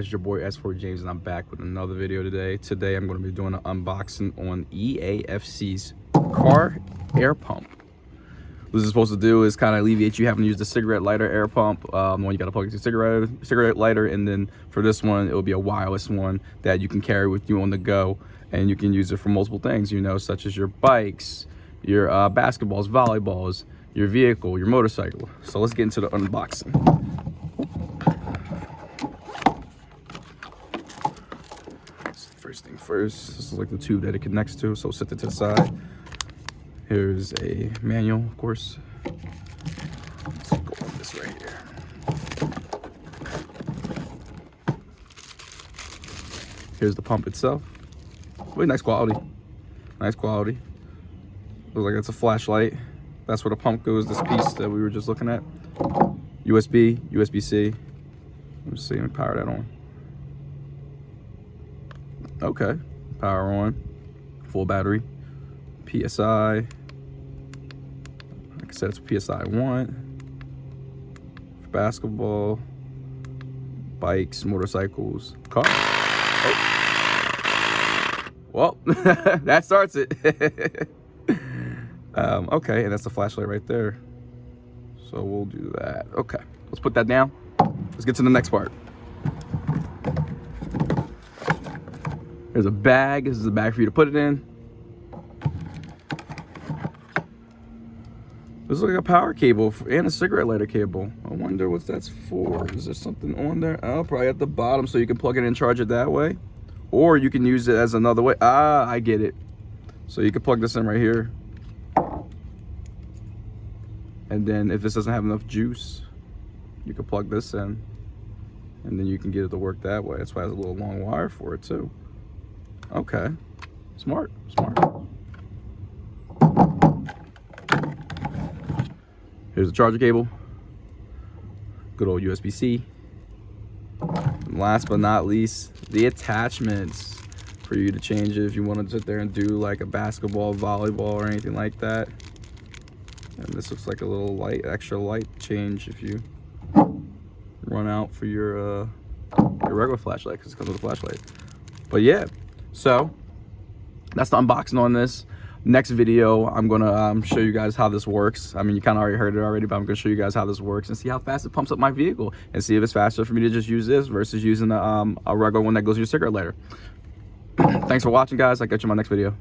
guys, your boy S4 James, and I'm back with another video today. Today I'm going to be doing an unboxing on EAFC's Car Air Pump. What this is supposed to do is kind of alleviate you having to use the cigarette lighter air pump. When you got to plug your cigarette lighter, and then for this one, it will be a wireless one that you can carry with you on the go, and you can use it for multiple things, you know, such as your bikes, your basketballs, volleyballs, your vehicle, your motorcycle. So let's get into the unboxing. First thing first, this is like the tube that it connects to, so set it to the side. Here's a manual, of course. Let's go on this right here. Here's the pump itself. Really nice quality. Nice quality. Looks like it's a flashlight. That's where the pump goes, this piece that we were just looking at. USB, USB-C. Let's see, let me power that on. Okay, power on, full battery, PSI, like I said, it's PSI 1, for basketball, bikes, motorcycles, cars. Oh. Well, that starts it. Okay, and that's the flashlight right there. So we'll do that. Okay, let's put that down. Let's get to the next part. There's a bag. This is a bag for you to put it in. This is like a power cable and a cigarette lighter cable. I wonder what that's for. Is there something on there? Oh, probably at the bottom, so you can plug it in and charge it that way. Or you can use it as another way. Ah, I get it. So you can plug this in right here. And then if this doesn't have enough juice, you can plug this in. And then you can get it to work that way. That's why it has a little long wire for it too. Okay, smart. Here's the charger cable. Good old USB-C. And last but not least, the attachments for you to change it if you want to sit there and do like a basketball, volleyball, or anything like that. And this looks like a little extra light change if you run out for your regular flashlight, because it comes with a flashlight. But yeah. So that's the unboxing on this. Next video, I'm gonna show you guys how this works. I mean, you kind of already heard it already, but I'm gonna show you guys how this works and see how fast it pumps up my vehicle, and see if it's faster for me to just use this versus using a regular one that goes in your cigarette lighter. Thanks for watching, guys. I'll catch you in my next video.